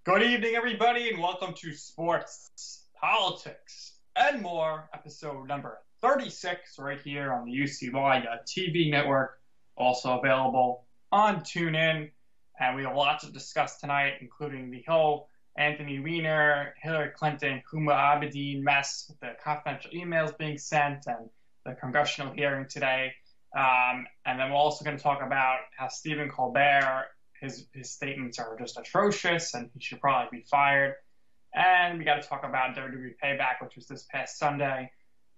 Good evening, everybody, and welcome to Sports, Politics, and More, episode number 36, right here on the UCY TV network, also available on TuneIn. And we have a lot to discuss tonight, including the whole Anthony Weiner, Hillary Clinton, Huma Abedin mess with the confidential emails being sent and the congressional hearing today. And then we're also going to talk about how Stephen Colbert, his statements are just atrocious and he should probably be fired. And we got to talk about WWE Payback, which was this past Sunday.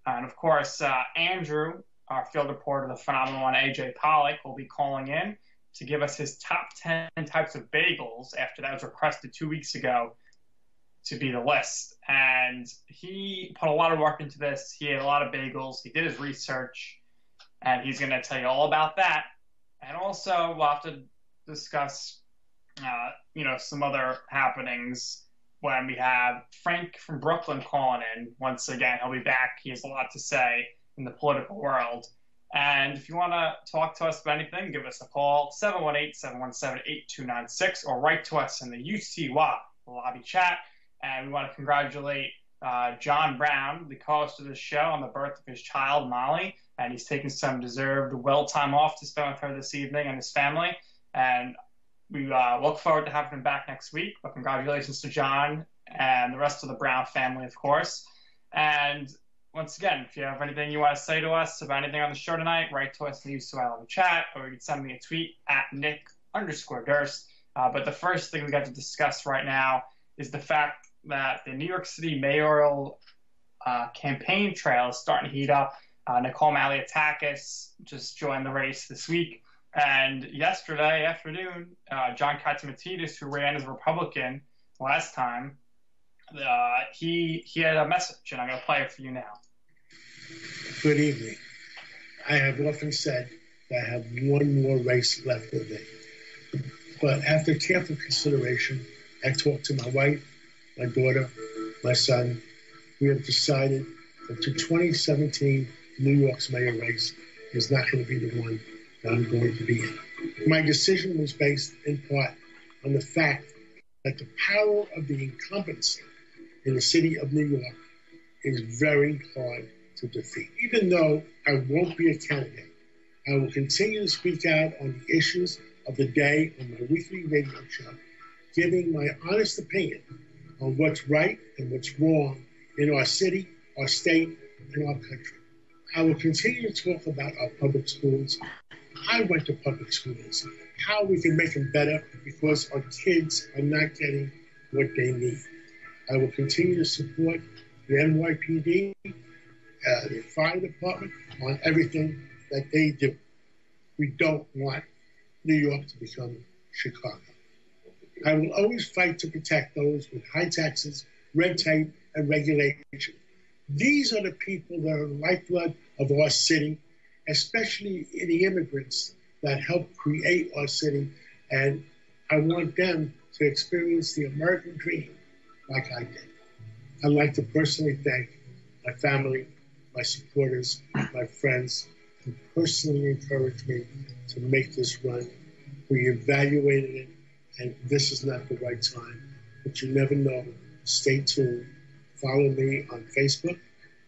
And of course, Andrew, our field reporter, the phenomenal one, AJ Pollock, will be calling in to give us his top 10 types of bagels after that was requested 2 weeks ago to be the list. And he put a lot of work into this. He ate a lot of bagels. He did his research, and he's going to tell you all about that. And also, we'll have to discuss, some other happenings when we have Frank from Brooklyn calling in. Once again, he'll be back. He has a lot to say in the political world. And if you want to talk to us about anything, give us a call, 718-717-8296, or write to us in the UCY lobby chat. And we want to congratulate John Brown, the co-host of this show, on the birth of his child, Molly. And he's taking some deserved time off to spend with her this evening and his family. And we look forward to having him back next week. But congratulations to John and the rest of the Brown family, of course. And once again, if you have anything you want to say to us about anything on the show tonight, write to us in the UCY chat, or you can send me a tweet at Nick_Durst. But the first thing we got to discuss right now is the fact that the New York City mayoral campaign trail is starting to heat up. Nicole Malliotakis just joined the race this week. And yesterday afternoon, John Catsimatidis, who ran as a Republican last time, he had a message, and I'm going to play it for you now. Good evening. I have often said that I have one more race left in me. But after careful consideration, I talked to my wife, my daughter, my son. We have decided that the 2017 New York's mayor race is not going to be the one that I'm going to be in. My decision was based in part on the fact that the power of the incumbency in the city of New York is very hard to defeat. Even though I won't be a candidate, I will continue to speak out on the issues of the day on my weekly radio show, giving my honest opinion on what's right and what's wrong in our city, our state, and our country. I will continue to talk about our public schools. I went to public schools, how we can make them better because our kids are not getting what they need. I will continue to support the NYPD, the fire department, on everything that they do. We don't want New York to become Chicago. I will always fight to protect those with high taxes, red tape, and regulation. These are the people that are the lifeblood of our city, especially the immigrants that help create our city. And I want them to experience the American dream like I did. I'd like to personally thank my family, my supporters, my friends, who personally encouraged me to make this run. We evaluated it, and this is not the right time, but you never know. Stay tuned. Follow me on Facebook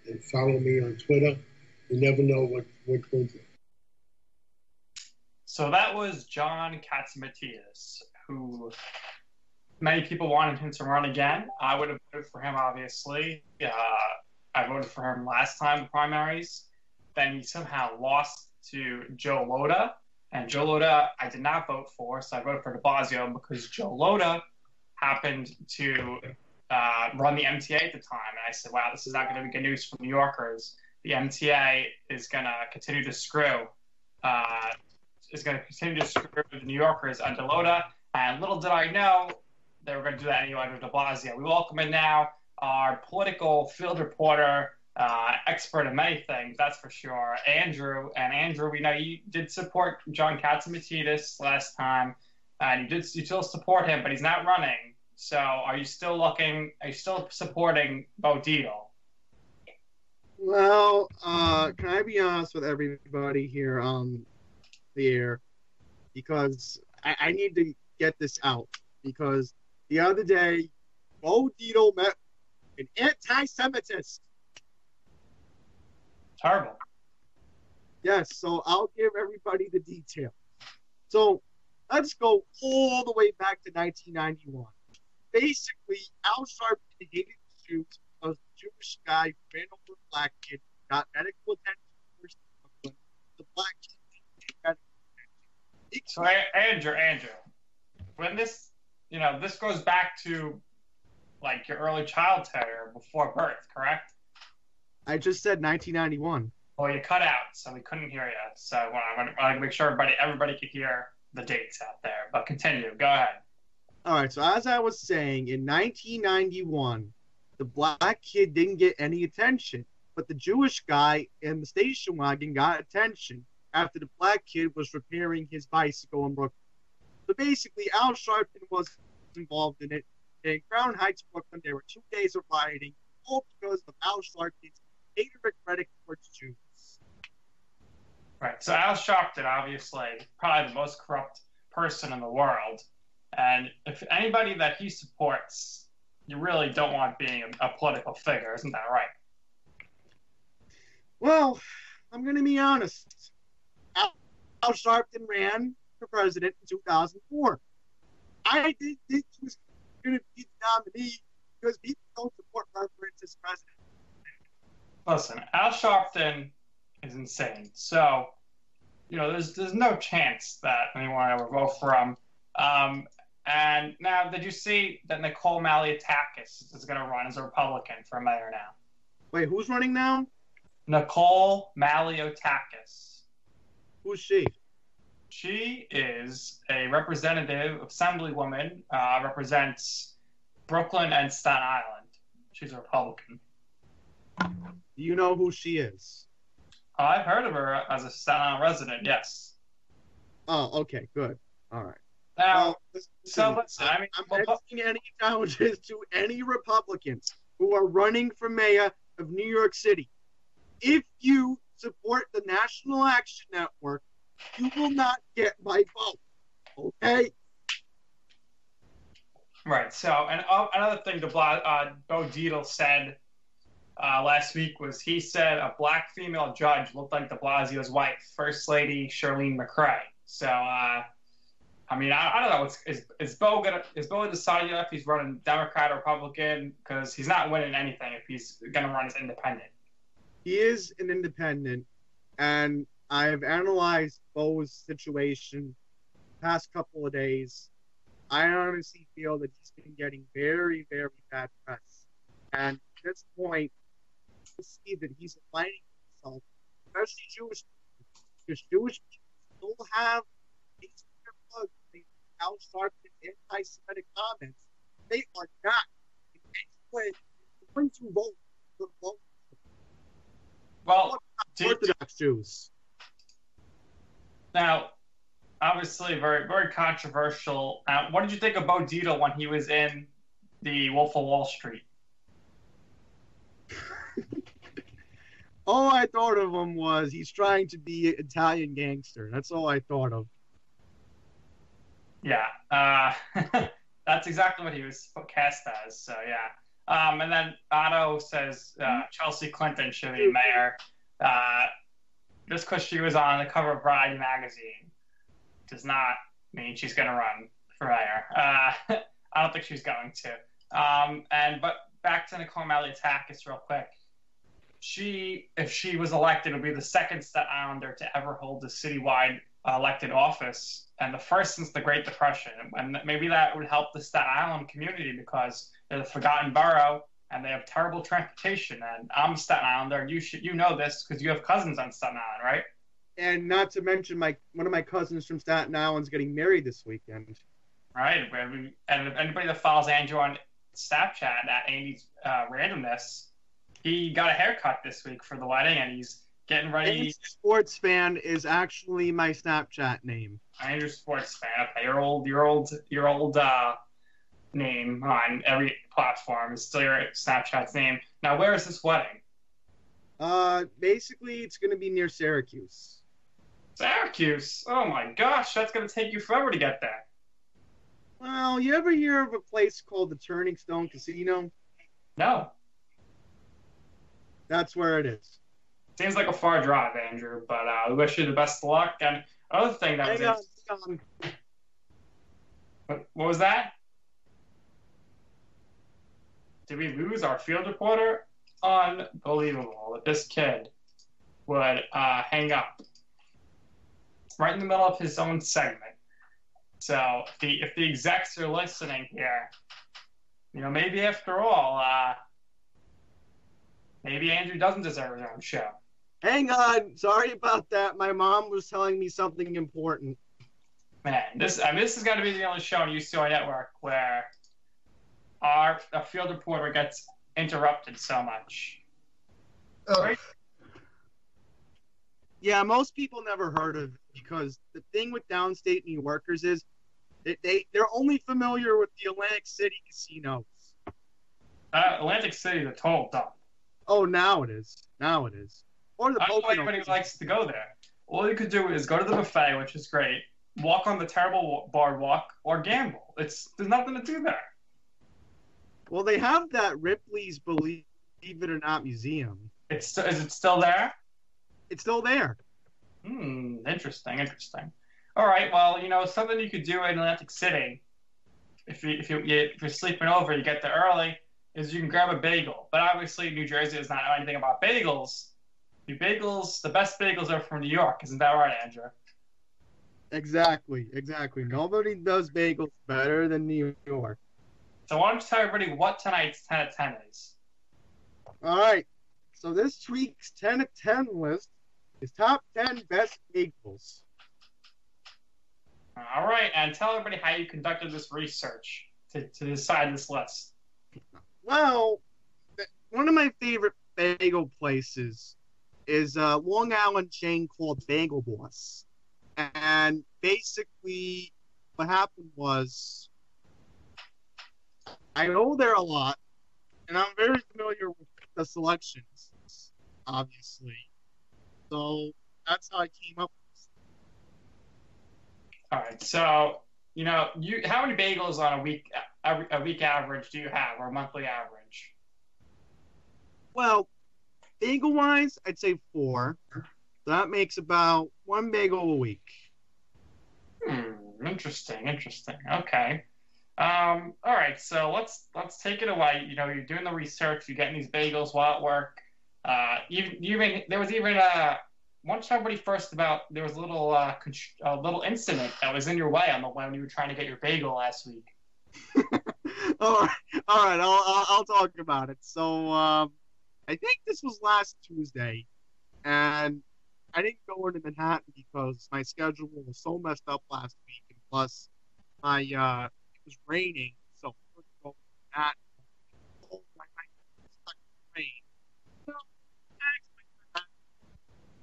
and follow me on Twitter. You never know what we'll do. So that was John Catsimatidis, who many people wanted him to run again. I would have voted for him, obviously. I voted for him last time in primaries. Then he somehow lost to Joe Lhota. And Joe Lhota I did not vote for, so I voted for de Blasio because Joe Lhota happened to run the MTA at the time. And I said, wow, this is not going to be good news for New Yorkers. The MTA is going to continue to screw the New Yorkers under Lhota. And little did I know they were going to do that anyway under de Blasio. We welcome in now our political field reporter, expert in many things, that's for sure, Andrew. And Andrew, we know you did support John Catsimatidis last time, and you still support him, but he's not running. So are you still supporting Bo Dietl? Well, can I be honest with everybody here on the air? Because I need to get this out. Because the other day, Bo Dietl met an anti-Semitist. Terrible. Yes, so I'll give everybody the details. So let's go all the way back to 1991. Basically, Al Sharpton hated the Jews because the Jewish guy ran over a black kid, got medical attention first. The black kid didn't get medical attention. So Andrew, when this goes back to like your early childhood or before birth, correct? I just said 1991. Well, you cut out, so we couldn't hear you. So I want to make sure everybody could hear the dates out there. But continue. Go ahead. All right, so as I was saying, in 1991, the black kid didn't get any attention, but the Jewish guy in the station wagon got attention after the black kid was repairing his bicycle in Brooklyn. So basically, Al Sharpton was involved in it. In Crown Heights, Brooklyn, there were 2 days of rioting, all because of Al Sharpton's hated rhetoric towards Jews. Right. So Al Sharpton, obviously, probably the most corrupt person in the world. And if anybody that he supports, you really don't want being a political figure, isn't that right? Well, I'm going to be honest. Al Sharpton ran for president in 2004. I didn't think he was going to be the nominee because people don't support Reverence as president. Listen, Al Sharpton is insane. So, there's no chance that anyone ever vote for him. And now, did you see that Nicole Maliotakis is going to run as a Republican for mayor now? Wait, who's running now? Nicole Maliotakis. Who's she? She is a representative, assemblywoman, represents Brooklyn and Staten Island. She's a Republican. Do you know who she is? I've heard of her as a Staten Island resident, yes. Oh, okay, good. All right. Now, I'm asking any challenges to any Republicans who are running for mayor of New York City. If you support the National Action Network, you will not get my vote. Okay? Right. So, and another thing Bo Dietl said last week was he said a black female judge looked like de Blasio's wife, First Lady Charlene McRae. So, I mean, I don't know. Is Bo decided yet if he's running Democrat or Republican? Because he's not winning anything if he's going to run as independent. He is an independent, and I've analyzed Bo's situation the past couple of days. I honestly feel that he's been getting very, very bad press. And at this point, you see that he's aligning himself, especially Jewish people, because Jewish people still have these plugs, these Al Sharpton anti-Semitic comments. They are not in any way going to vote for Bo. Well, Orthodox Jews. Now, obviously, very, very controversial. What did you think of Bo Dietl when he was in the Wolf of Wall Street? All I thought of him was he's trying to be an Italian gangster. That's all I thought of. Yeah, that's exactly what he was cast as. So, yeah. And then Otto says Chelsea Clinton should be mayor just because she was on the cover of Variety magazine does not mean she's going to run for mayor. I don't think she's going to. But back to Nicole Maliotakis real quick. If she was elected, it would be the second Staten Islander to ever hold a citywide elected office, and the first since the Great Depression. And maybe that would help the Staten Island community because they're the forgotten borough and they have terrible transportation. And I'm a Staten Islander. You know this because you have cousins on Staten Island, right? And not to mention one of my cousins from Staten Island's getting married this weekend. Right. And if anybody that follows Andrew on Snapchat at Andy's Randomness, he got a haircut this week for the wedding, and he's getting ready. Andrew Sports Fan is actually my Snapchat name. Andrew Sports Fan. Okay, your old name on every platform is still your Snapchat's name. Now, where is this wedding? Basically, it's going to be near Syracuse. Syracuse? Oh my gosh, that's going to take you forever to get there. Well, you ever hear of a place called the Turning Stone Casino? No. That's where it is. Seems like a far drive, Andrew, but we wish you the best of luck. And another thing that was Hang on. what was that? Did we lose our field reporter? Unbelievable that this kid would hang up right in the middle of his own segment. So if the execs are listening here, maybe after all, maybe Andrew doesn't deserve his own show. Hang on. Sorry about that. My mom was telling me something important. Man, this has got to be the only show on UCLA Network where our field reporter gets interrupted so much. Oh. Right? Yeah, most people never heard of it because the thing with downstate New Yorkers is they're only familiar with the Atlantic City casinos. Atlantic City is a total dump. Oh, now it is. Or the I don't know Pocono anybody likes to go there. All you could do is go to the buffet, which is great, walk on the terrible boardwalk, or gamble. There's nothing to do there. Well, they have that Ripley's Believe It or Not museum. Is it still there? It's still there. Interesting. All right, well, something you could do in Atlantic City, if you're sleeping over, you get there early, is you can grab a bagel. But obviously, New Jersey does not know anything about bagels. The best bagels are from New York. Isn't that right, Andrew? Exactly. Nobody does bagels better than New York. So why don't you tell everybody what tonight's 10 of 10 is? All right. So this week's 10 of 10 list is top 10 best bagels. All right, and tell everybody how you conducted this research to decide this list. Well, one of my favorite bagel places is a Long Island chain called Bagel Boss. And basically what happened was I go there a lot, and I'm very familiar with the selections, obviously. So that's how I came up with this. All right, so how many bagels on a week average do you have, or a monthly average? Well, bagel-wise, I'd say 4. So that makes about 1 bagel a week. Interesting. Okay. All right, so let's take it away. You're doing the research, you're getting these bagels while at work. There was even once somebody first there was a little incident that was in your way when you were trying to get your bagel last week. All right. I'll talk about it. So I think this was last Tuesday, and I didn't go into Manhattan because my schedule was so messed up last week, and plus it was raining, so I couldn't go to Manhattan. Oh, my stuck in the rain. So,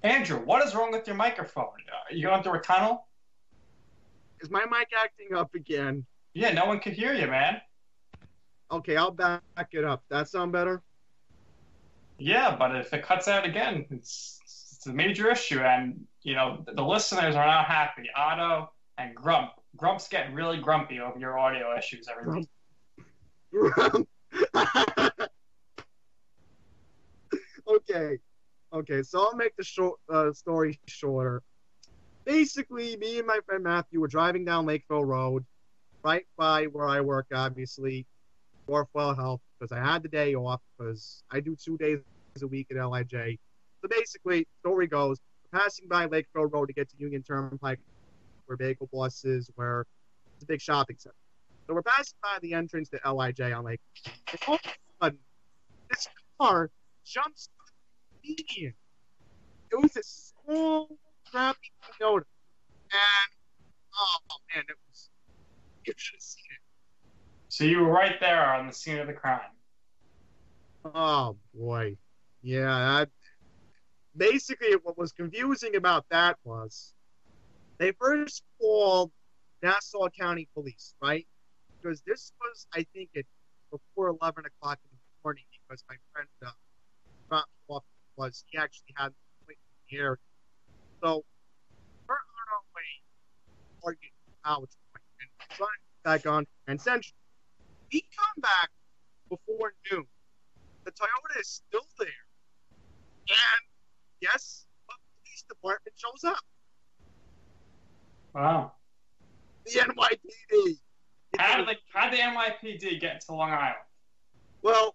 Andrew, what is wrong with your microphone? Are you going through a tunnel? is my mic acting up again? Yeah, no one can hear you, man. Okay, I'll back it up. That sound better? Yeah, but if it cuts out again, it's a major issue, and the listeners are not happy. Otto and Grump. Grump's getting really grumpy over your audio issues every week. Grump. Okay. So I'll make the story shorter. Basically, me and my friend Matthew were driving down Lakeville Road, right by where I work, obviously, Northwell Health, because I had the day off, because I do 2 days a week at LIJ. So basically, story goes, we're passing by Lakeville Road to get to Union Turnpike, where Bagel Boss is, where it's a big shopping center. So we're passing by the entrance to LIJ on Lake. And all of a sudden, this car jumps on the median. It was a small, crappy Toyota. And, oh man, you should have seen it. So you were right there on the scene of the crime. Oh boy. Yeah, basically what was confusing about that was they first called Nassau County Police, right? Because this was, I think, before 11 o'clock in the morning, because my friend dropped off he actually had an appointment in the area. So we're on our way, arguing out, and trying to back on and Central. We come back before noon. The Toyota is still there. And yes, a police department shows up. Wow. The NYPD. How did the NYPD get to Long Island? Well,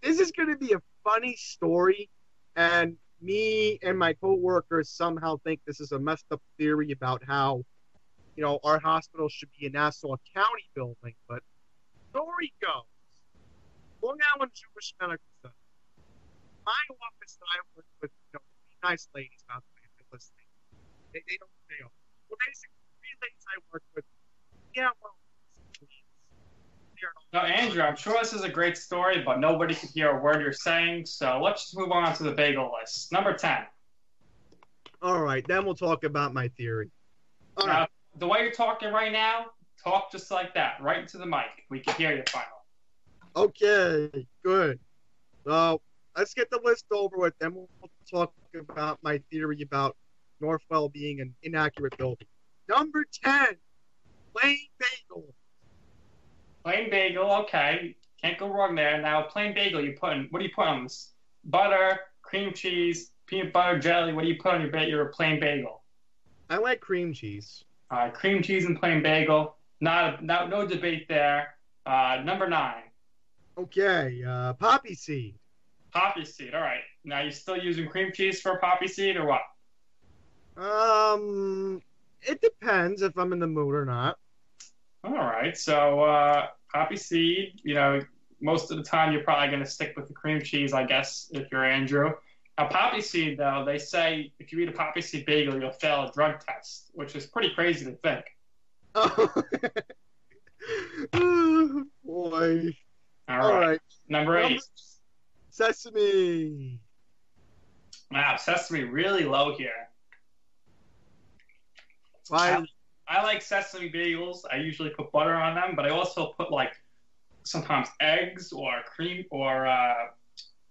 this is going to be a funny story, and me and my coworkers somehow think this is a messed up theory about how, our hospital should be a Nassau County building. But story goes, Long Island Jewish Medical Center. My office that I work with, three nice ladies, by the way, if they're listening. They don't fail. Well, basically, three ladies I work with. Yeah, well, no, Andrew, I'm sure this is a great story, but nobody could hear a word you're saying, so let's just move on to the bagel list. Number 10. All right, then we'll talk about my theory. All now, right. The way you're talking right now, talk just like that, right into the mic. We can hear you finally. Okay, good. So let's get the list over with, then we'll talk about my theory about Northwell being an inaccurate building. Number 10, plain bagel. Plain bagel, okay. Can't go wrong there. Now, plain bagel, what do you put on this? Butter, cream cheese, peanut butter, jelly. What do you put on your plain bagel? I like cream cheese. Cream cheese and plain bagel. No debate there. Number 9. Okay, poppy seed. Poppy seed, all right. Now, you still using cream cheese for poppy seed or what? It depends if I'm in the mood or not. All right, so poppy seed, most of the time you're probably going to stick with the cream cheese, I guess, if you're Andrew. Now, poppy seed, though, they say if you eat a poppy seed bagel, you'll fail a drug test, which is pretty crazy to think. Oh, boy. All right. Number 8. Sesame. Wow, sesame really low here. Why? I like sesame bagels. I usually put butter on them, but I also put sometimes eggs or cream or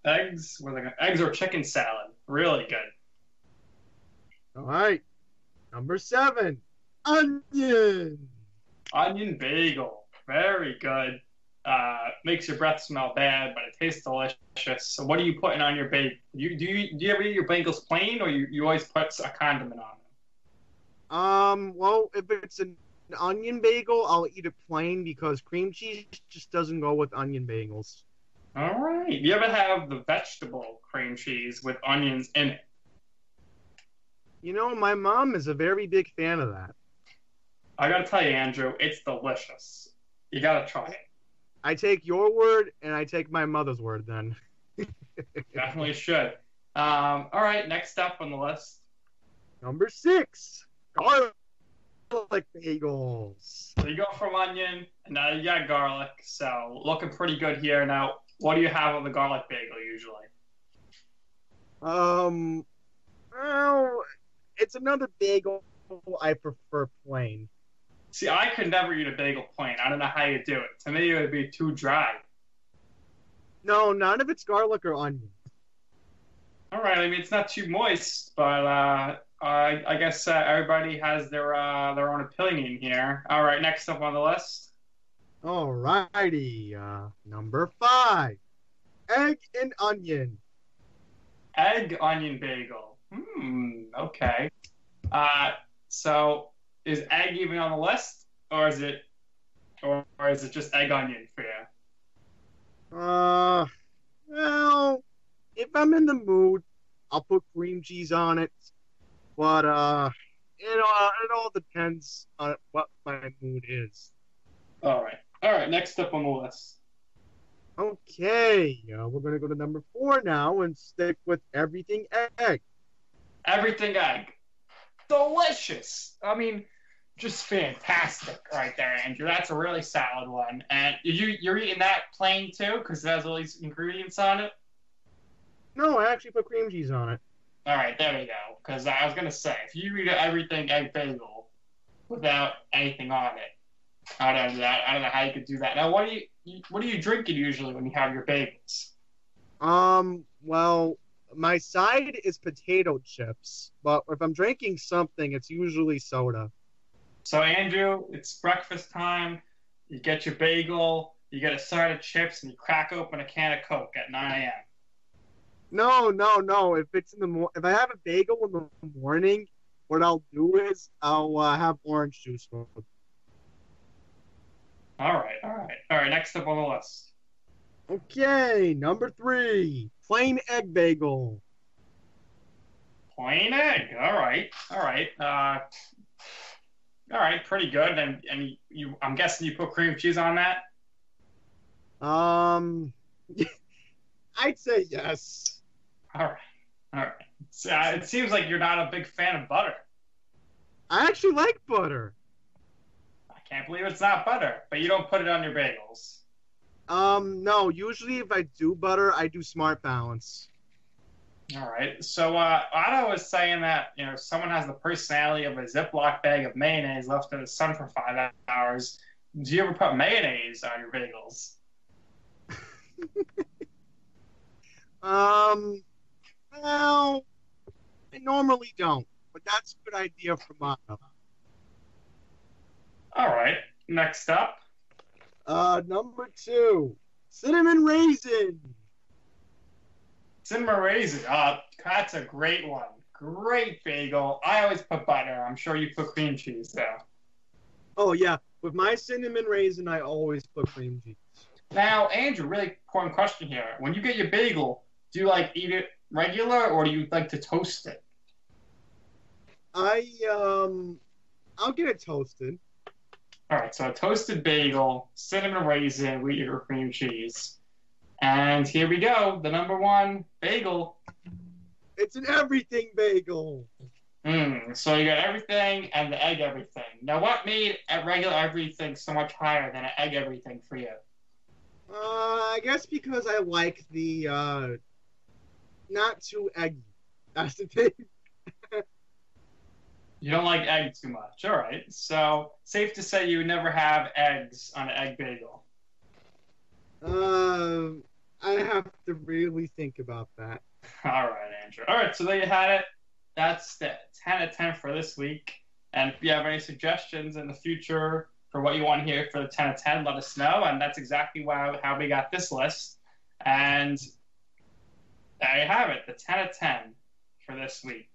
eggs or chicken salad. Really good. All right. Number 7, onion. Onion bagel. Very good. Makes your breath smell bad, but it tastes delicious. So what are you putting on your bagel? Do you ever eat your bagels plain, or you always put a condiment on them? Well, if it's an onion bagel, I'll eat it plain because cream cheese just doesn't go with onion bagels. All right. You ever have the vegetable cream cheese with onions in it? My mom is a very big fan of that. I gotta tell you, Andrew, it's delicious. You gotta try it. I take your word and I take my mother's word then. Definitely should. All right, next up on the list. Number 6. Garlic bagels. So you go from onion, and now you got garlic. So looking pretty good here. Now, what do you have on the garlic bagel usually? Well, it's another bagel. I prefer plain. See, I could never eat a bagel plain. I don't know how you do it. To me, it would be too dry. No, none of it's garlic or onion. All right. I mean, it's not too moist, but I guess everybody has their own opinion here. All right, next up on the list. All righty. Number 5, egg and onion. Egg onion bagel. Okay. So is egg even on the list, or is it just egg onion for you? Well, if I'm in the mood, I'll put cream cheese on it. But it all depends on what my mood is. All right. Next up on the list. Okay, we're gonna go to number 4 now and stick with everything egg. Everything egg. Delicious. I mean, just fantastic right there, Andrew. That's a really solid one. And you're eating that plain too, because it has all these ingredients on it? No, I actually put cream cheese on it. All right, there we go. Because I was gonna say, if you eat everything egg bagel without anything on it, I don't know how you could do that. Now, what are you drinking usually when you have your bagels? Well, my side is potato chips, but if I'm drinking something, it's usually soda. So, Andrew, it's breakfast time. You get your bagel, you get a side of chips, and you crack open a can of Coke at 9 a.m. No, no, no. If I have a bagel in the morning, what I'll do is I'll have orange juice with it. All right, all right, all right. Next up on the list. Okay, number 3, plain egg bagel. Plain egg. All right, all right. All right, pretty good. And I'm guessing you put cream cheese on that. Um, I'd say yes. All right, all right. So, it seems like you're not a big fan of butter. I actually like butter. I can't believe it's not butter, but you don't put it on your bagels. No. Usually, if I do butter, I do Smart Balance. All right. So Otto was saying that someone has the personality of a Ziploc bag of mayonnaise left in the sun for 5 hours. Do you ever put mayonnaise on your bagels? Well, I normally don't, but that's a good idea for Mono. All right. Next up. Number 2, cinnamon raisin. Cinnamon raisin. That's a great one. Great bagel. I always put butter. I'm sure you put cream cheese, though. Oh, yeah. With my cinnamon raisin, I always put cream cheese. Now, Andrew, really important question here. When you get your bagel, do you eat it regular or do you like to toast it? I'll get it toasted. All right, so a toasted bagel, cinnamon raisin, wheat or cream cheese. And here we go, the number 1 bagel. It's an everything bagel. So you got everything and the egg everything. Now, what made a regular everything so much higher than an egg everything for you? I guess because I like the not too eggy. That's the thing. You don't like egg too much. All right. So safe to say you would never have eggs on an egg bagel. I have to really think about that. All right, Andrew. All right. So there you had it. That's the 10 out of 10 for this week. And if you have any suggestions in the future for what you want to hear for the 10 out of 10, let us know. And that's exactly how we got this list. And there you have it, the 10 out of 10 for this week.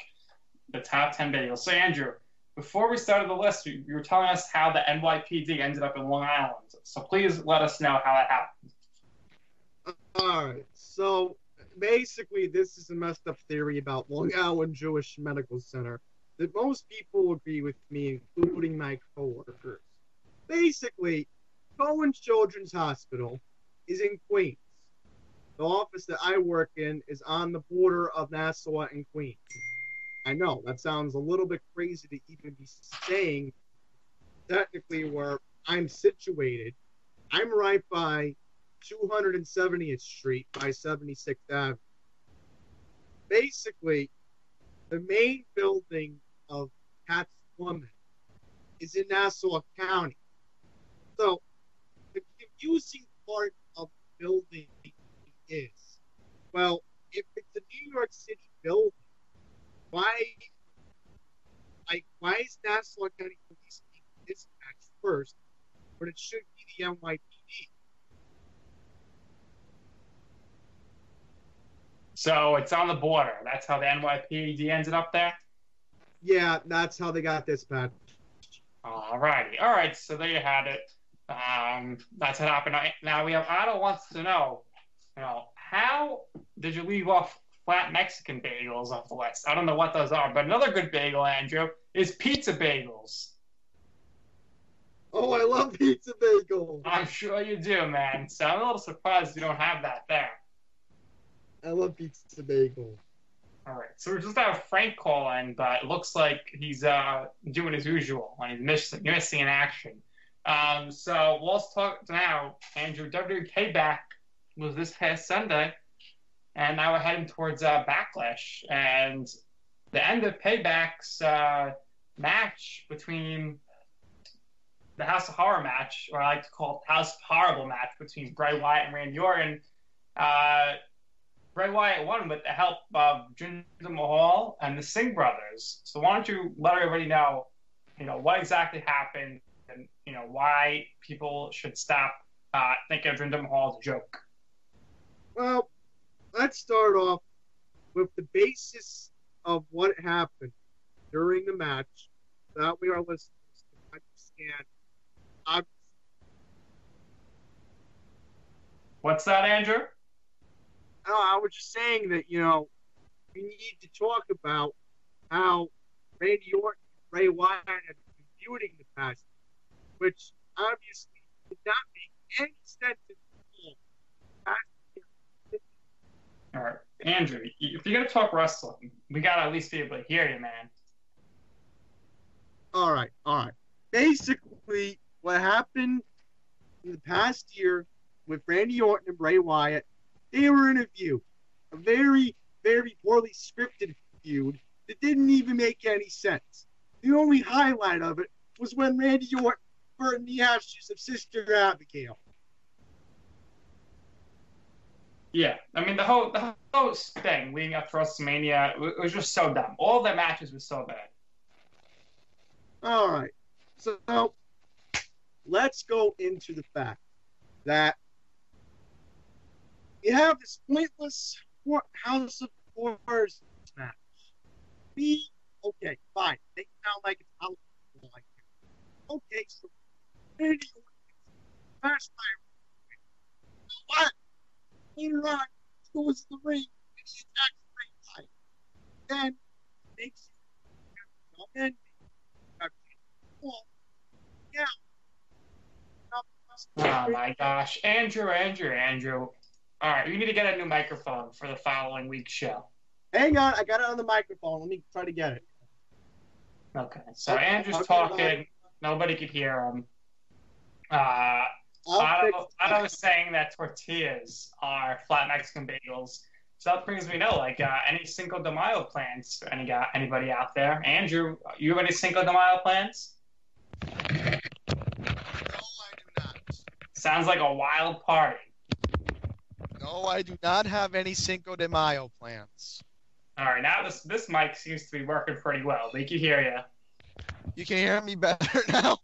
The top 10 bagels. So, Andrew, before we started the list, you were telling us how the NYPD ended up in Long Island. So please let us know how that happened. All right. So basically, this is a messed up theory about Long Island Jewish Medical Center that most people agree with me, including my coworkers. Basically, Cohen Children's Hospital is in Queens. The office that I work in is on the border of Nassau and Queens. I know, that sounds a little bit crazy to even be saying technically where I'm situated. I'm right by 270th Street by 76th Avenue. Basically, the main building of Pat's Woman is in Nassau County. So, the confusing part of the building is, well, if it's a New York City building, why is Nassau County Police being dispatched first, but it should be the NYPD? So it's on the border. That's how the NYPD ended up there? Yeah, that's how they got dispatched. All righty. All right, so there you had it. That's what happened. Now, Otto wants to know, how did you leave off flat Mexican bagels off the list? I don't know what those are, but another good bagel, Andrew, is pizza bagels. Oh, I love pizza bagels. I'm sure you do, man. So I'm a little surprised you don't have that there. I love pizza bagels. All right, so we just have Frank call in, but it looks like he's doing his usual and he's missing in action. So let's talk now. Andrew, WWE Payback was this past Sunday, and now we're heading towards Backlash. And the end of Payback's match between the House of Horror match, or I like to call it the House of Horrible match between Bray Wyatt and Randy Orton. Bray Wyatt won with the help of Jinder Mahal and the Singh brothers. So why don't you let everybody know what exactly happened and, why people should stop thinking of Jinder Mahal as a joke. Well, let's start off with the basis of what happened during the match. That way our listeners can understand. What's that, Andrew? No, I was just saying that, we need to talk about how Randy Orton and Bray Wyatt have been feuding the past, which obviously did not make any sense at all. All right, Andrew, if you're going to talk wrestling, we got to at least be able to hear you, man. All right. Basically, what happened in the past year with Randy Orton and Bray Wyatt, they were in a feud. A very, very poorly scripted feud that didn't even make any sense. The only highlight of it was when Randy Orton burned the ashes of Sister Abigail. Yeah, I mean, the whole thing leading up to WrestleMania, it was just so dumb. All the matches were so bad. All right. So let's go into the fact that you have this pointless House of Horrors match. Okay, fine. They sound like it's House of Horrors. Okay, so Randy Orton last time. What? Later on, he goes to the ring and he attacks Bray Wyatt. Then makes it ending. Yeah. Oh my gosh, Andrew. All right, we need to get a new microphone for the following week's show. Hang on, I got it on the microphone. Let me try to get it. Okay, so Andrew's talking. Nobody could hear him. Otto was saying that tortillas are flat Mexican bagels. So that brings me any Cinco de Mayo plans for anybody out there? Andrew, you have any Cinco de Mayo plans? No, I do not. Sounds like a wild party. No, I do not have any Cinco de Mayo plans. All right, now this mic seems to be working pretty well. They can hear you. You can hear me better now?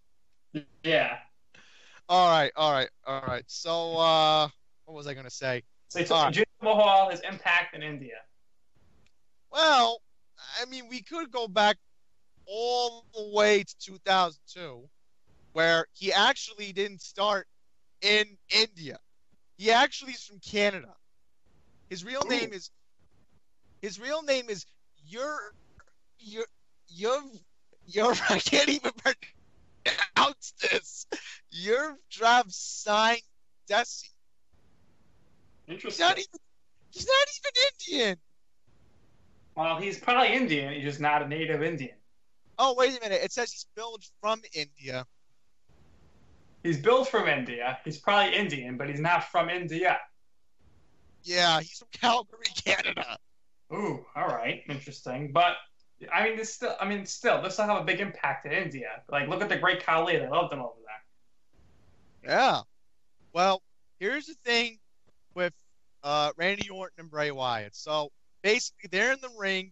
Yeah. All right. So, what was I going to say? So Jinder Mahal, his impact in India. Well, I mean, we could go back all the way to 2002, where he actually didn't start in India. He actually is from Canada. His real name is I can't even pronounce this. Yurdrav Singh Desi. Interesting. He's not even Indian. Well, he's probably Indian. He's just not a native Indian. Oh, wait a minute. It says he's billed from India. He's billed from India. He's probably Indian, but he's not from India. Yeah, he's from Calgary, Canada. Ooh, all right, interesting. But I mean, this still have a big impact in India. Like, look at the Great Khali. They love them over there. Yeah. Well, here's the thing with Randy Orton and Bray Wyatt. So basically, they're in the ring.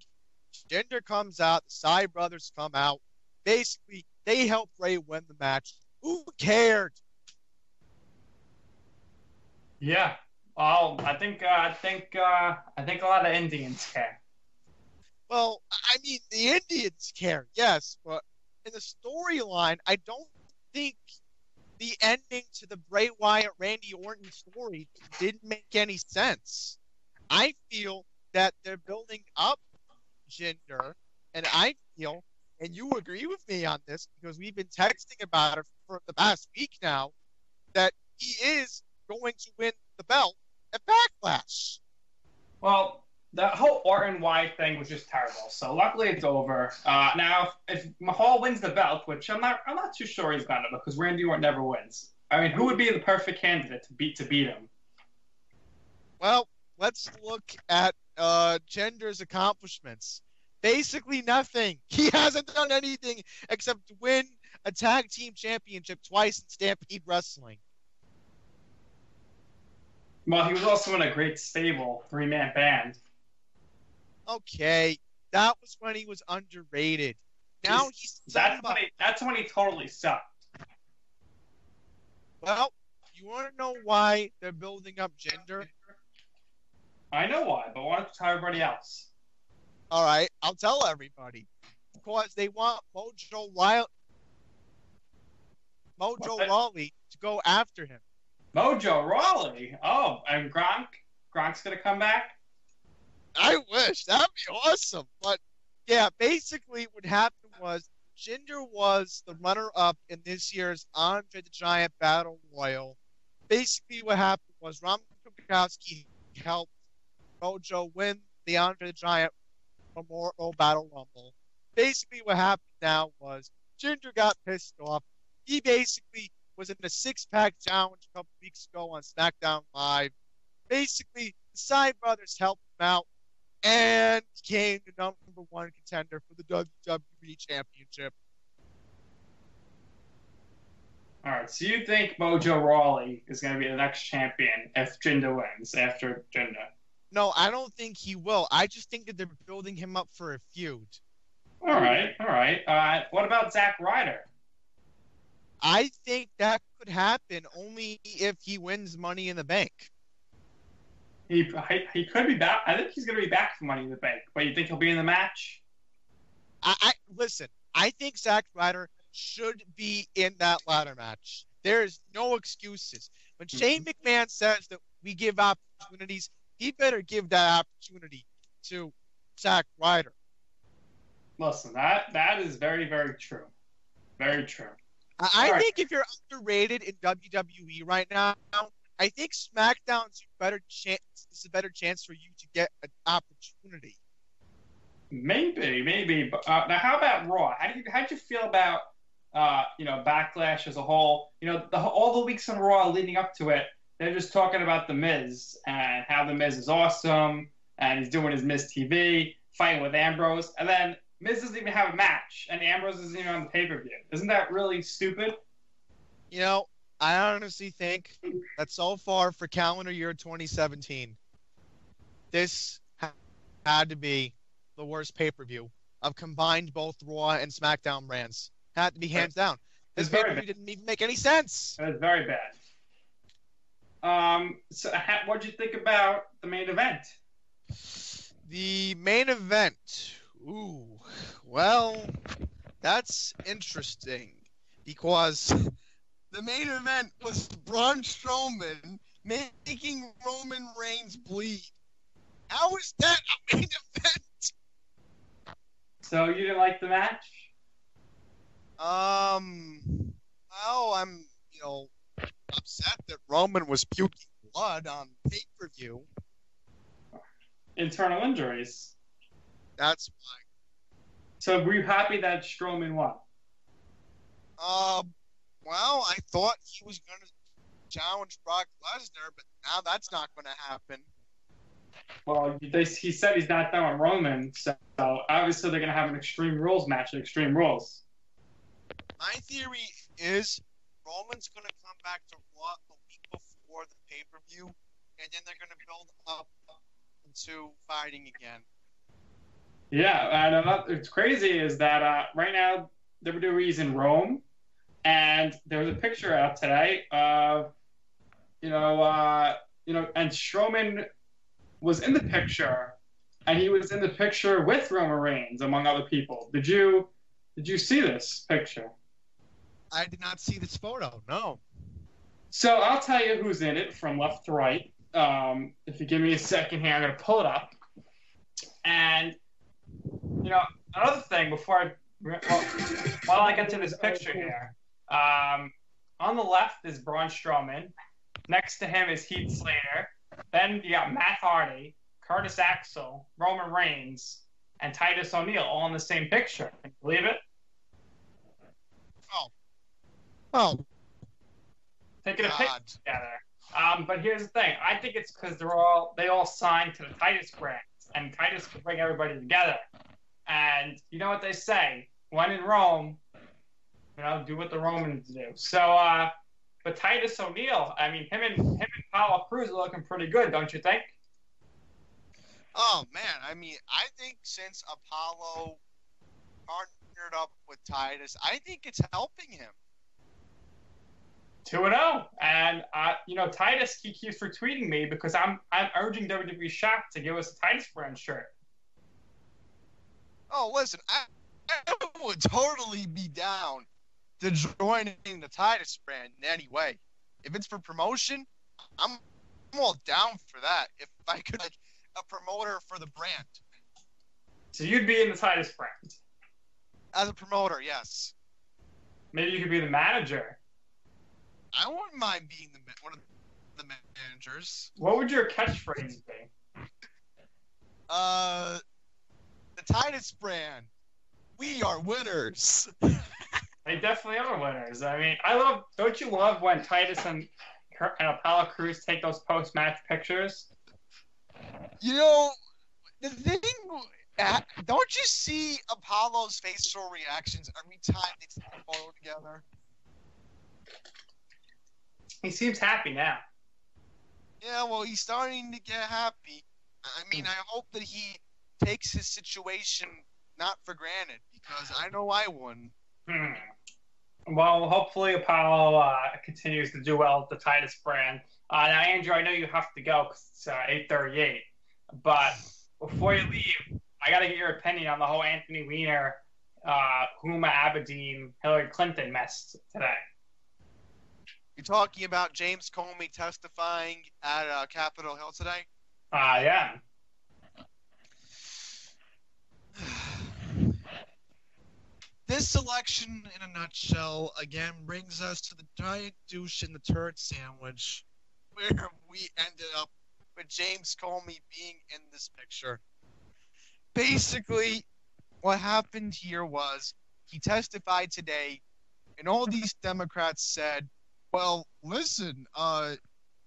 Jinder comes out. The Side Brothers come out. Basically, they help Bray win the match. Who cared? Yeah. Well, I think a lot of Indians care. Well, I mean, the Indians care, yes, but in the storyline, I don't think the ending to the Bray Wyatt Randy Orton story didn't make any sense. I feel that they're building up Jinder, and I feel, and you agree with me on this because we've been texting about it for the past week now, that he is going to win the belt at Backlash. Well, the whole Orton Wyatt thing was just terrible. So luckily it's over. Now, if Mahal wins the belt, which I'm not too sure he's gonna, because Randy Orton never wins. I mean, who would be the perfect candidate to beat him? Well, let's look at Jinder's accomplishments. Basically nothing. He hasn't done anything except win a tag team championship twice in Stampede Wrestling. Well, he was also in a great stable 3-man band. Okay, that was when he was underrated. Now he's somebody. That's when he totally sucked. Well, you want to know why they're building up Jinder? I know why, but why don't you tell everybody else? All right, I'll tell everybody. Because they want Mojo Rawley to go after him. Mojo Rawley? Oh, and Gronk? Gronk's going to come back? I wish. That'd be awesome. But, yeah, basically what happened was Jinder was the runner-up in this year's Andre the Giant Battle Royal. Basically what happened was Roman Gronkowski helped Mojo win the Andre the Giant Memorial Battle Rumble. Basically what happened now was Jinder got pissed off. He basically was in a six-pack challenge a couple weeks ago on SmackDown Live. Basically, the Side Brothers helped him out and became the number one contender for the WWE Championship. All right, so you think Mojo Rawley is going to be the next champion if Jinder wins after Jinder? No, I don't think he will. I just think that they're building him up for a feud. All right. What about Zack Ryder? I think that could happen only if he wins Money in the Bank. He could be back. I think he's going to be back for Money in the Bank. But you think he'll be in the match? Listen. I think Zack Ryder should be in that ladder match. There's no excuses. When Shane McMahon says that we give opportunities, he better give that opportunity to Zack Ryder. Listen, that is very, very true. Very true. I think if you're underrated in WWE right now, I think SmackDown's a better chance for you to get an opportunity. Maybe. But now, how about Raw? How'd you feel about Backlash as a whole? All the weeks on Raw leading up to it, they're just talking about The Miz and how The Miz is awesome and he's doing his Miz TV, fighting with Ambrose, and then Miz doesn't even have a match and Ambrose isn't even on the pay-per-view. Isn't that really stupid? I honestly think that so far for calendar year 2017, this had to be the worst pay-per-view of combined both Raw and SmackDown brands. Had to be hands down. This pay-per-view didn't even make any sense. It was very bad. So what'd you think about the main event? The main event. Ooh, well, that's interesting because the main event was Braun Strowman making Roman Reigns bleed. How is that a main event? So you didn't like the match? Well, I'm, upset that Roman was puking blood on pay-per-view. Internal injuries. That's why. So were you happy that Strowman won? Well, I thought he was going to challenge Brock Lesnar, but now that's not going to happen. Well, he said he's not done with Roman, so obviously they're going to have an Extreme Rules match at Extreme Rules. My theory is Roman's going to come back to Raw a week before the pay-per-view, and then they're going to build up into fighting again. Yeah, and what's crazy is that right now WWE's in Rome, and there was a picture out today of, and Strowman was in the picture, and he was in the picture with Roman Reigns, among other people. Did you see this picture? I did not see this photo, no. So I'll tell you who's in it from left to right. If you give me a second here, I'm going to pull it up. And, another thing while I get to this picture here, on the left is Braun Strowman. Next to him is Heath Slater. Then you got Matt Hardy, Curtis Axel, Roman Reigns, and Titus O'Neil all in the same picture. Can you believe it? Oh. Taking a picture together. But here's the thing. I think it's because they all signed to the Titus brand, and Titus could bring everybody together. And you know what they say? When in Rome, do what the Romans do. So, but Titus O'Neil, I mean, him and Apollo Crews are looking pretty good, don't you think? Oh man, I mean, I think since Apollo partnered partnered up with Titus. I think it's helping him. 2-0, and Titus he keeps retweeting me because I'm urging WWE Shop to give us a Titus brand shirt. Oh, listen, I would totally be down to joining the Titus brand in any way. If it's for promotion, I'm all down for that. If I could like a promoter for the brand. So you'd be in the Titus brand. As a promoter, yes. Maybe you could be the manager. I wouldn't mind being one of the managers. What would your catchphrase be? The Titus brand. We are winners. They definitely are winners. I mean, don't you love when Titus and Apollo Crews take those post-match pictures? You know, the thing, don't you see Apollo's facial reactions every time they take a photo together? He seems happy now. Yeah, well, he's starting to get happy. I mean, I hope that he takes his situation not for granted, because I know I wouldn't. Well, hopefully Apollo continues to do well with the Titus brand. Now, Andrew, I know you have to go because it's 8:38, but before you leave, I got to get your opinion on the whole Anthony Weiner, Huma Abedin, Hillary Clinton mess today. You're talking about James Comey testifying at Capitol Hill today? Yeah. This election, in a nutshell, again brings us to the giant douche in the turd sandwich, where we ended up with James Comey being in this picture. Basically, what happened here was he testified today, and all these Democrats said, well, listen,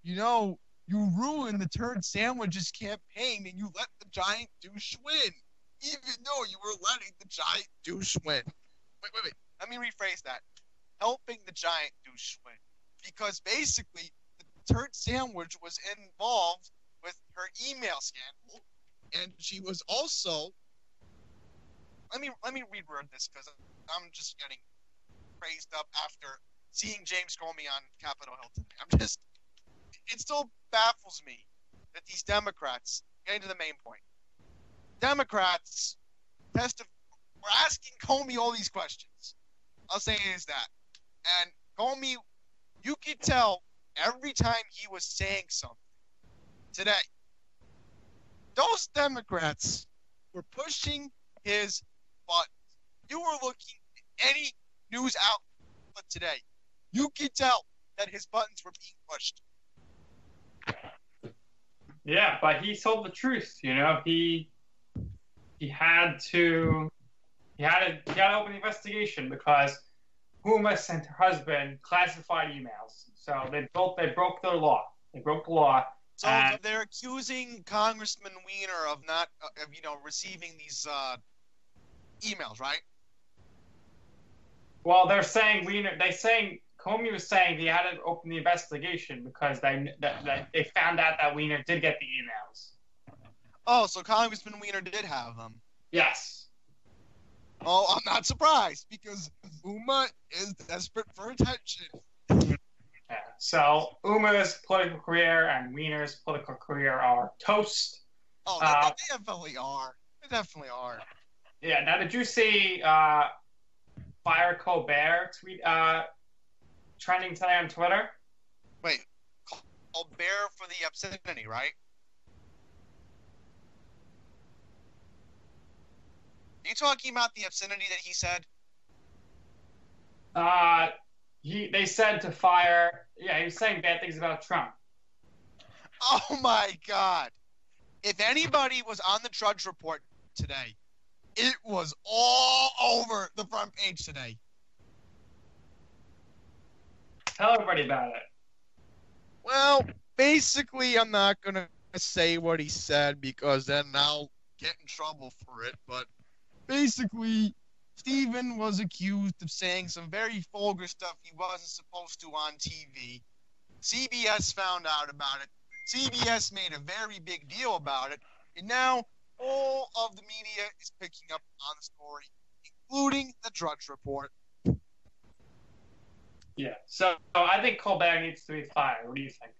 you ruined the turd sandwiches campaign and you let the giant douche win, even though you were letting the giant douche win. Wait. Let me rephrase that. Helping the giant douche win. Because basically, the turd sandwich was involved with her email scandal, and she was also... Let me reword this, because I'm just getting crazed up after seeing James Comey on Capitol Hill today. It still baffles me that these Democrats, getting to the main point, Democrats we're asking Comey all these questions. I'll say it is that. And Comey, you could tell every time he was saying something today, those Democrats were pushing his buttons. You were looking at any news outlet today, you could tell that his buttons were being pushed. Yeah, but he told the truth. He had to open the investigation because Huma sent her husband classified emails. So they broke their law. They broke the law. So they're accusing Congressman Weiner of not, receiving these emails, right? Well, they're saying Comey was saying he had to open the investigation because they found out that Weiner did get the emails. Oh, so Congressman Weiner did have them. Yes. Oh, I'm not surprised because Uma is desperate for attention. Yeah. So Uma's political career and Weiner's political career are toast. Oh, they definitely are. They definitely are. Yeah. Now, did you see Fire Colbert tweet trending today on Twitter? Wait, Colbert for the obscenity, right? Are you talking about the obscenity that he said? They said to fire. Yeah, he was saying bad things about Trump. Oh my God! If anybody was on the Drudge Report today, it was all over the front page today. Tell everybody about it. Well, basically, I'm not gonna say what he said because then I'll get in trouble for it, but basically, Stephen was accused of saying some very vulgar stuff he wasn't supposed to on TV. CBS found out about it. CBS made a very big deal about it. And now all of the media is picking up on the story, including the Drudge Report. Yeah. So I think Colbert needs to be fired. What do you think?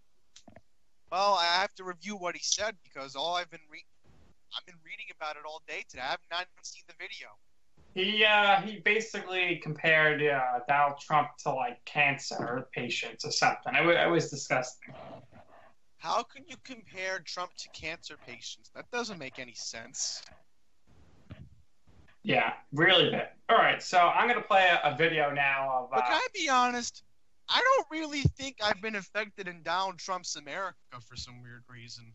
Well, I have to review what he said because I've been reading about it all day today. I have not even seen the video. He basically compared Donald Trump to like cancer patients or something. It was disgusting. How can you compare Trump to cancer patients? That doesn't make any sense. Yeah, really bad. All right, so I'm gonna play a video now of. But can I be honest? I don't really think I've been affected in Donald Trump's America for some weird reason.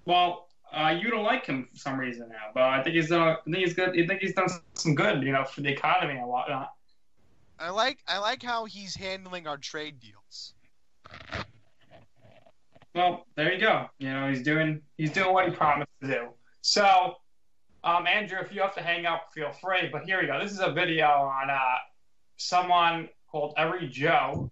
Well, you don't like him for some reason now, but I think he's done. I think he's good. I think he's done some good, for the economy and whatnot. I like how he's handling our trade deals. Well, there you go. He's doing what he promised to do. So, Andrew, if you have to hang up, feel free. But here we go. This is a video on someone called Every Joe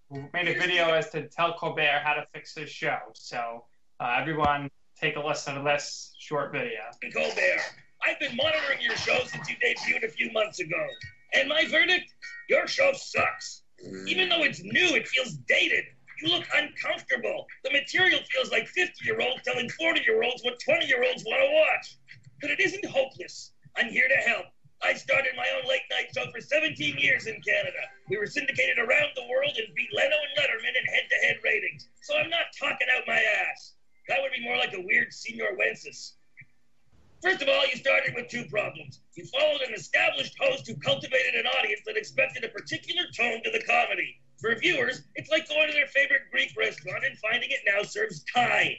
who made a video as to tell Colbert how to fix his show. So, everyone, take a listen to this short video. Colbert, I've been monitoring your show since you debuted a few months ago. And my verdict? Your show sucks. Even though it's new, it feels dated. You look uncomfortable. The material feels like 50-year-olds telling 40-year-olds what 20-year-olds want to watch. But it isn't hopeless. I'm here to help. I started my own late-night show for 17 years in Canada. We were syndicated around the world and beat Leno and Letterman in head-to-head ratings. So I'm not talking out my ass. That would be more like a weird Senior Wences. First of all, you started with two problems. You followed an established host who cultivated an audience that expected a particular tone to the comedy. For viewers, it's like going to their favorite Greek restaurant and finding it now serves Thai.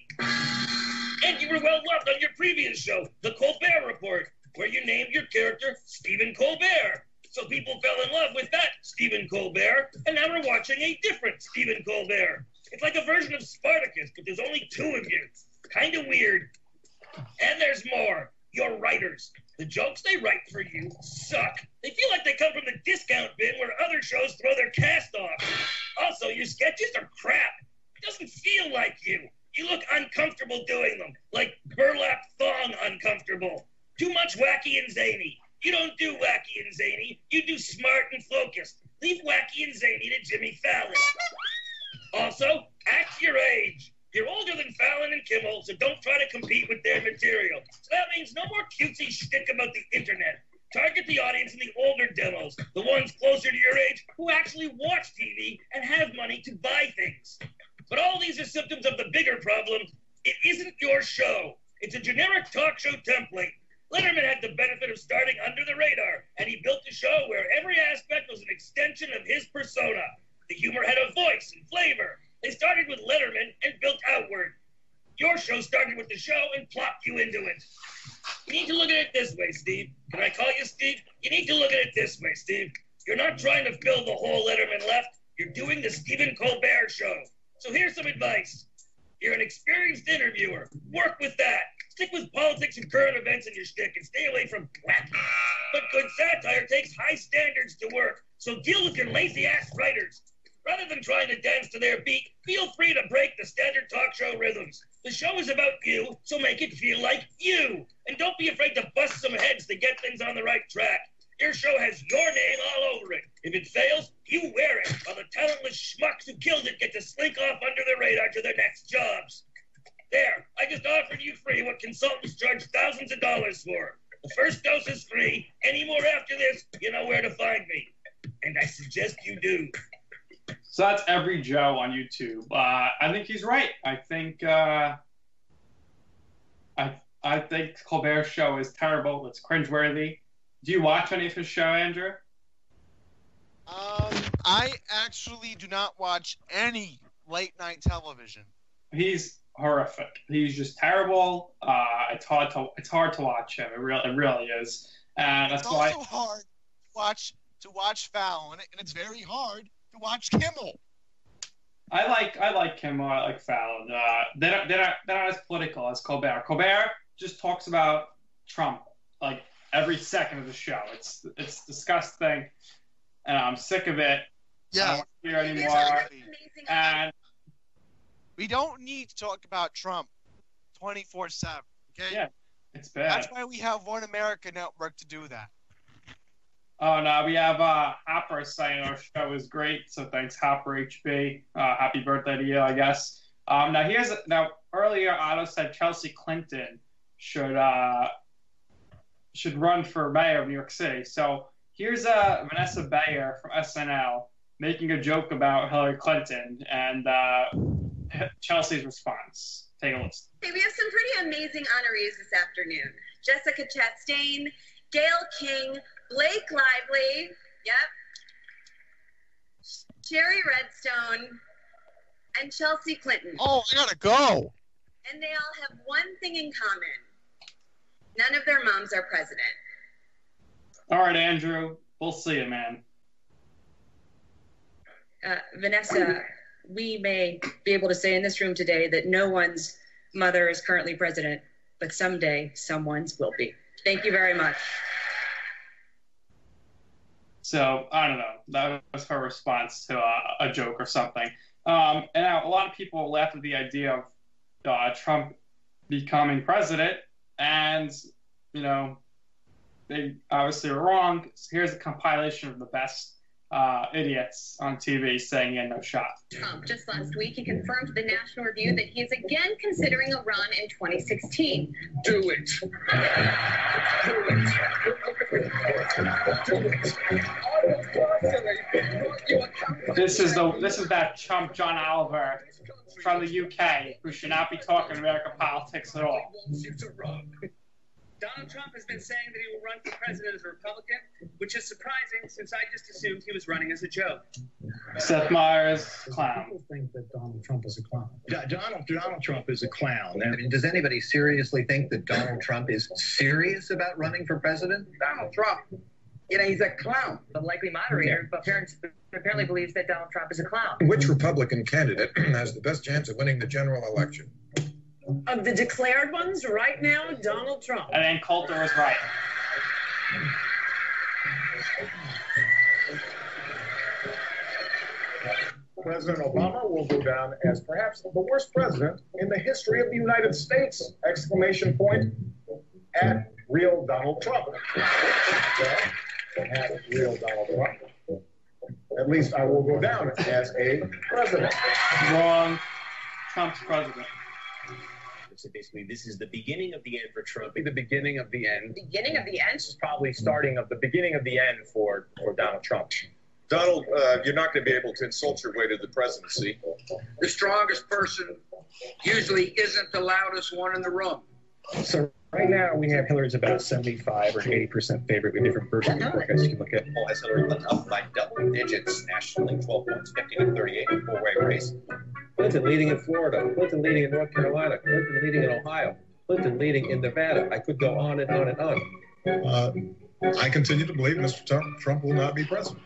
And you were well loved on your previous show, The Colbert Report, where you named your character Stephen Colbert. So people fell in love with that Stephen Colbert, and now we're watching a different Stephen Colbert. It's like a version of Spartacus, but there's only two of you. Kind of weird. And there's more. Your writers. The jokes they write for you suck. They feel like they come from the discount bin where other shows throw their cast off. Also, your sketches are crap. It doesn't feel like you. You look uncomfortable doing them, like burlap thong uncomfortable. Too much wacky and zany. You don't do wacky and zany. You do smart and focused. Leave wacky and zany to Jimmy Fallon. Also, act your age. You're older than Fallon and Kimmel, so don't try to compete with their material. So that means no more cutesy shtick about the internet. Target the audience in the older demos, the ones closer to your age who actually watch TV and have money to buy things. But all these are symptoms of the bigger problem. It isn't your show. It's a generic talk show template. Letterman had the benefit of starting under the radar, and he built a show where every aspect was an extension of his persona. The humor had a voice and flavor. They started with Letterman and built outward. Your show started with the show and plopped you into it. You need to look at it this way, Steve. Can I call you Steve? You need to look at it this way, Steve. You're not trying to fill the hole Letterman left. You're doing the Stephen Colbert show. So here's some advice. You're an experienced interviewer. Work with that. Stick with politics and current events in your shtick and stay away from wacky. But good satire takes high standards to work. So deal with your lazy-ass writers. Rather than trying to dance to their beat, feel free to break the standard talk show rhythms. The show is about you, so make it feel like you. And don't be afraid to bust some heads to get things on the right track. Your show has your name all over it. If it fails, you wear it, while the talentless schmucks who killed it get to slink off under the radar to their next jobs. There, I just offered you free what consultants charge thousands of dollars for. The first dose is free. Any more after this, you know where to find me. And I suggest you do. So that's Every Joe on YouTube. I think he's right. I think Colbert's show is terrible. It's cringeworthy. Do you watch any of his show, Andrew? I actually do not watch any late night television. He's horrific. He's just terrible. It's hard to watch him. It really is. And that's why it's also hard to watch Fallon, and it's very hard to watch Kimmel. I like Kimmel. I like Fallon. They're not as political as Colbert. Colbert just talks about Trump like every second of the show. It's disgusting, and I'm sick of it. Yeah, I don't want to hear anymore. Exactly. And we don't need to talk about Trump 24/7. Okay. Yeah. It's bad. That's why we have One America Network to do that. Oh, no, we have Hopper saying our show is great, so thanks, Hopper HB. Happy birthday to you, I guess. Now, earlier Otto said Chelsea Clinton should run for mayor of New York City. So here's Vanessa Bayer from SNL making a joke about Hillary Clinton and Chelsea's response. Take a listen. Hey, we have some pretty amazing honorees this afternoon. Jessica Chastain, Gayle King, Blake Lively, yep, Sherry Redstone, and Chelsea Clinton. Oh, I gotta go. And they all have one thing in common. None of their moms are president. All right, Andrew. We'll see you, man. Vanessa, we may be able to say in this room today that no one's mother is currently president, but someday someone's will be. Thank you very much. So, I don't know. That was her response to a joke or something. And now a lot of people laughed at the idea of Trump becoming president, and, you know, they obviously were wrong. So here's a compilation of the best idiots on TV saying he had no shot. Trump, just last week, he confirmed to the National Review that he is again considering a run in 2016. Do it. This is that chump John Oliver from the UK who should not be talking American politics at all. Donald Trump has been saying that he will run for president as a Republican, which is surprising since I just assumed he was running as a joke. Seth Meyers, clown. People think that Donald Trump is a clown. Donald Trump is a clown. I mean, does anybody seriously think that Donald Trump is serious about running for president? Donald Trump, you know, he's a clown. The likely moderator apparently believes that Donald Trump is a clown. Which Republican candidate has the best chance of winning the general election? Of the declared ones right now, Donald Trump. And then Coulter was right. President Obama will go down as perhaps the worst president in the history of the United States! Exclamation point at real Donald Trump. At real Donald Trump. At least I will go down as a president. Wrong. Trump's president. So basically, this is the beginning of the end for Trump. The beginning of the end. Beginning of the end? This is probably starting of the beginning of the end for Donald Trump. Donald, you're not going to be able to insult your way to the presidency. The strongest person usually isn't the loudest one in the room. So right now we have Hillary's about 75 or 80% favorite with different versions of the forecast you can look at. Poll has Hillary Clinton up by double digits nationally, 12 points, 15 to 38 in four-way race. Clinton leading in Florida, Clinton leading in North Carolina, Clinton leading in Ohio, Clinton leading in Nevada. I could go on and on and on. I continue to believe Mr. Trump will not be president.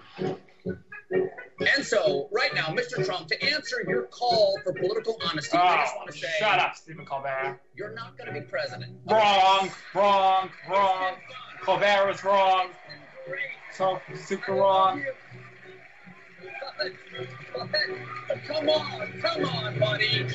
And so, right now, Mr. Trump, to answer your call for political honesty, I just want to say... Shut up, Stephen Colbert. You're not going to be president. Wrong. Colbert was wrong. Trump was super wrong. Come on, buddy.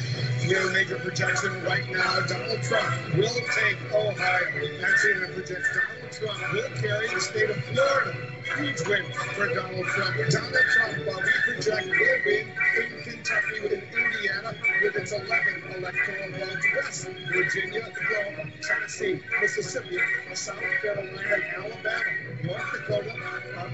We'll make a projection right now. Donald Trump will take Ohio. Actually, I project Donald Trump will carry the state of Florida. Huge win for Donald Trump. Donald Trump, while we project, will win in Kentucky, in Indiana, with its 11 electoral votes. West Virginia, Oklahoma, Tennessee, Mississippi, South Carolina, Alabama, North Dakota,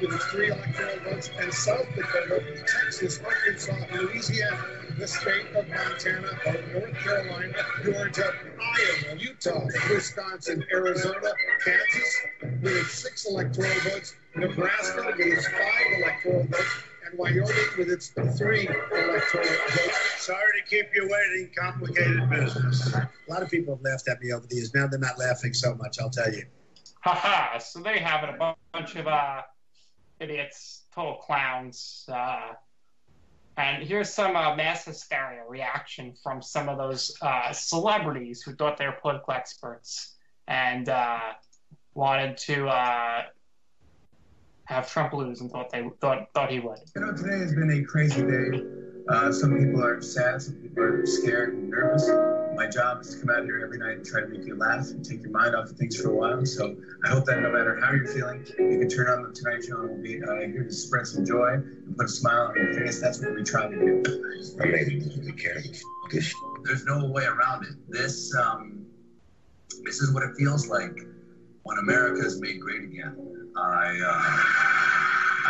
with its 3 electoral votes, and South Dakota, Texas, Arkansas, Louisiana, the state of Montana, North Carolina, Georgia, Iowa, Utah, Wisconsin, Arizona, Kansas, with its 6 electoral votes, Nebraska with its 5 electoral votes, and Wyoming with its 3 electoral votes. Sorry to keep you waiting. Complicated business. A lot of people have laughed at me over the years. Now they're not laughing so much, I'll tell you. Haha, so they have it, a bunch of idiots, total clowns. And here's some mass hysteria reaction from some of those celebrities who thought they were political experts and wanted to have Trump lose and thought he would. You know, today has been a crazy day. Some people are sad, some people are scared and nervous. My job is to come out here every night and try to make you laugh and take your mind off of things for a while. So I hope that no matter how you're feeling, you can turn on the Tonight Show and we'll be here to spread some joy and put a smile on your face. That's what we try to do. I mean, we can't. There's no way around it. This is what it feels like when America is made great again. I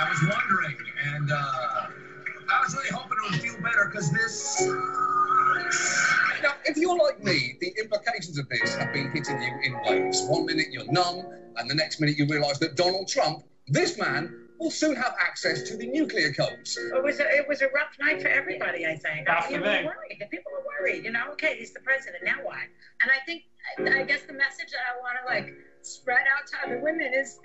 was wondering, and I was really hoping it would feel better because this. Now, if you're like me, the implications of this have been hitting you in waves. 1 minute you're numb, and the next minute you realise that Donald Trump, this man, will soon have access to the nuclear codes. It was a rough night for everybody, I think. People were worried. The people are worried. Okay, he's the president. Now what? And I guess the message that I want to spread out to other women is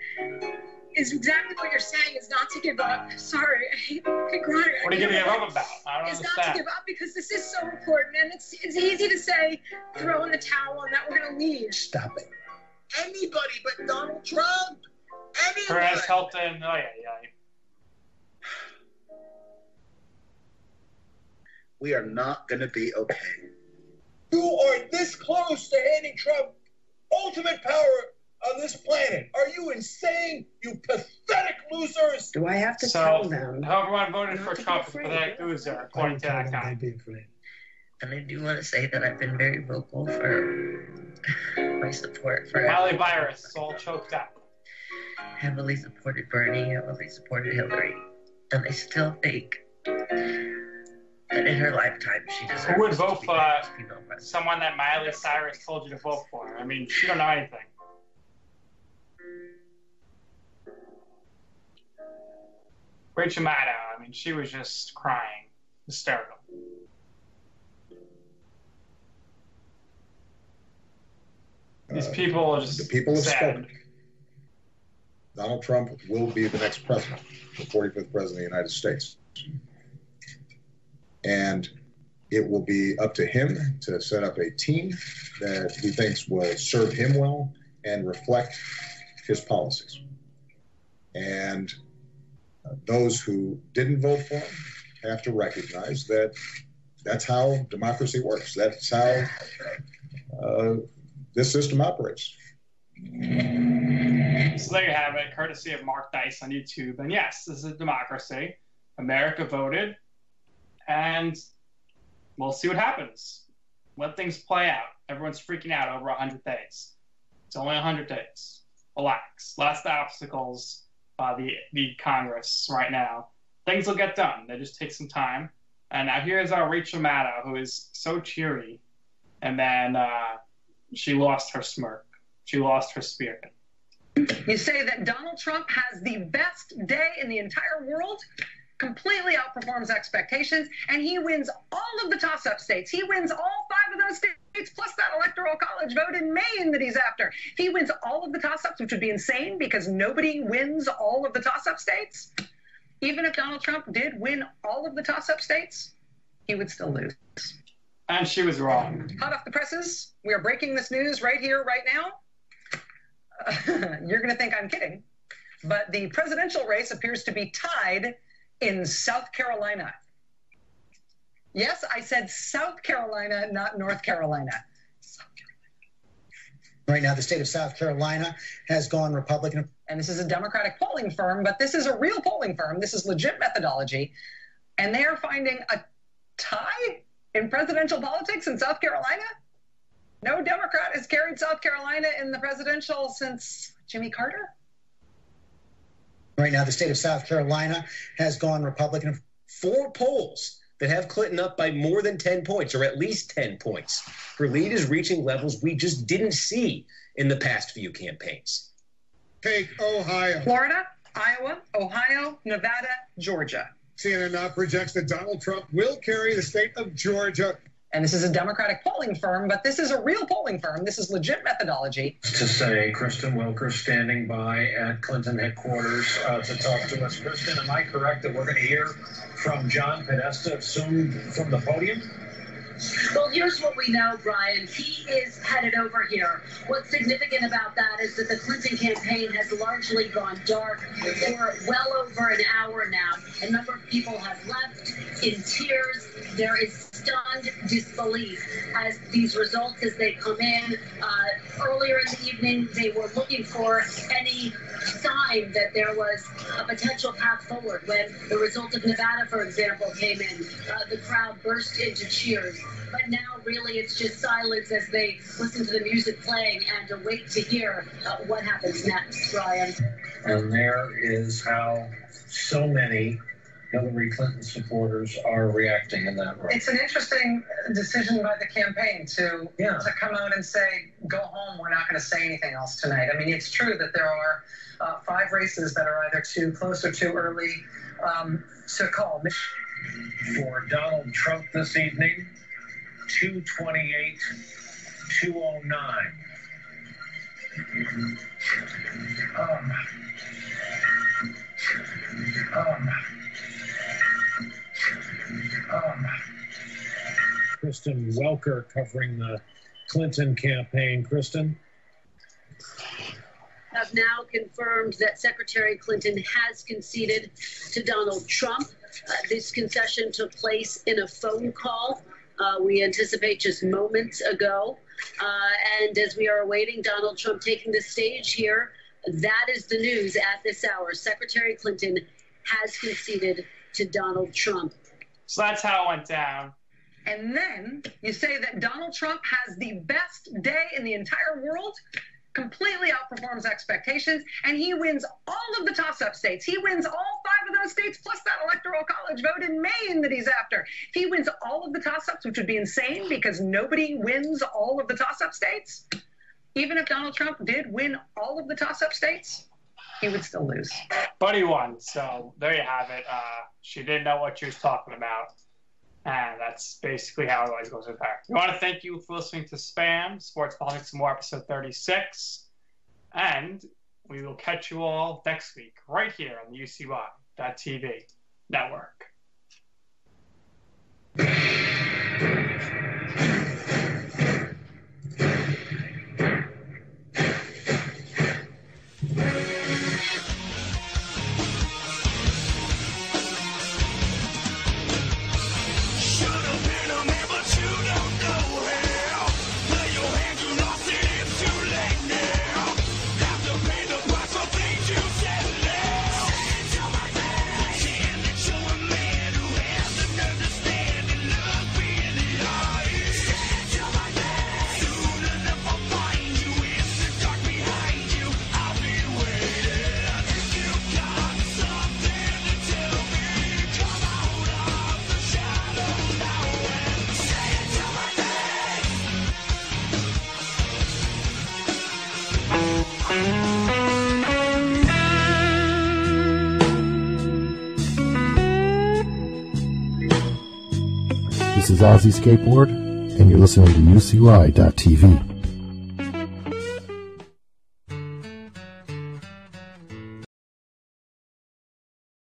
exactly what you're saying. Is not to give up. Sorry, I hate crying. What are you gonna give up about? I don't understand. Not to give up because this is so important, and it's easy to say throw in the towel and that we're gonna leave. Stop it. Anybody but Donald Trump. Perez Hilton. Oh yeah. We are not going to be okay. You are this close to handing Trump ultimate power on this planet. Are you insane? You pathetic losers. Do I have to tell them? How everyone voted for Trump for that loser, according to that guy. And I do want to say that I've been very vocal for my support for Halle Virus, all choked up. Heavily supported Bernie, heavily supported Hillary. And I still think that in her lifetime she deserves. Who would vote for someone that Miley Cyrus told you to vote for? I mean, she don't know anything. Rachel Maddow, I mean, she was just crying, hysterical. These people are just the people have sad. spoken. Donald Trump will be the next president, the 45th president of the United States. And it will be up to him to set up a team that he thinks will serve him well and reflect his policies. And those who didn't vote for him have to recognize that that's how democracy works. That's how this system operates. So there you have it, courtesy of Mark Dice on YouTube. And yes, this is a democracy. America voted, and we'll see what happens. Let things play out. Everyone's freaking out over 100 days. It's only 100 days. Relax. Last obstacles the Congress right now. Things will get done. They just take some time. And now here's our Rachel Maddow, who is so cheery, and then she lost her smirk. She lost her spirit. You say that Donald Trump has the best day in the entire world, completely outperforms expectations, and he wins all of the toss-up states. He wins all 5 of those states, plus that electoral college vote in Maine that he's after. If he wins all of the toss-ups, which would be insane because nobody wins all of the toss-up states, even if Donald Trump did win all of the toss-up states, he would still lose. And she was wrong. Hot off the presses, we are breaking this news right here, right now. You're going to think I'm kidding, but the presidential race appears to be tied in South Carolina. Yes, I said South Carolina, not North Carolina. Right now, the state of South Carolina has gone Republican. And this is a Democratic polling firm, but this is a real polling firm. This is legit methodology. And they are finding a tie in presidential politics in South Carolina. No Democrat has carried South Carolina in the presidential since Jimmy Carter. Right now, the state of South Carolina has gone Republican. 4 polls that have Clinton up by more than 10 points, or at least 10 points. Her lead is reaching levels we just didn't see in the past few campaigns. Take Ohio. Florida, Iowa, Ohio, Nevada, Georgia. CNN now projects that Donald Trump will carry the state of Georgia. And this is a Democratic polling firm, but this is a real polling firm. This is legit methodology. To say Kristen Welker standing by at Clinton headquarters to talk to us. Kristen, am I correct that we're going to hear from John Podesta soon from the podium? Well, here's what we know, Brian. He is headed over here. What's significant about that is that the Clinton campaign has largely gone dark for well over an hour now. A number of people have left in tears. there is stunned disbelief as these results as they come in. Earlier in the evening, they were looking for any sign that there was a potential path forward. When the result of Nevada, for example, came in, the crowd burst into cheers. But now, really, it's just silence as they listen to the music playing and await to hear what happens next, Brian. And there is how so many Hillary Clinton supporters are reacting in that way. It's an interesting decision by the campaign to come out and say, go home, we're not going to say anything else tonight. I mean, it's true that there are 5 races that are either too close or too early to call. For Donald Trump this evening, 228, 209. Kristen Welker covering the Clinton campaign. Kristen? Have now confirmed that Secretary Clinton has conceded to Donald Trump. This concession took place in a phone call. We anticipate just moments ago. And as we are awaiting Donald Trump taking the stage here, that is the news at this hour. Secretary Clinton has conceded to Donald Trump. So that's how it went down. And then you say that Donald Trump has the best day in the entire world, completely outperforms expectations, and he wins all of the toss-up states. He wins all 5 of those states, plus that electoral college vote in Maine that he's after. If he wins all of the toss-ups, which would be insane because nobody wins all of the toss-up states, even if Donald Trump did win all of the toss-up states, he would still lose. But he won, so there you have it. She didn't know what she was talking about. And that's basically how it always goes with her. We want to thank you for listening to Spam, Sports Politics and More, episode 36. And we will catch you all next week, right here on the UCY.TV network. This is Ozzy Skateboard, and you're listening to UCY.TV.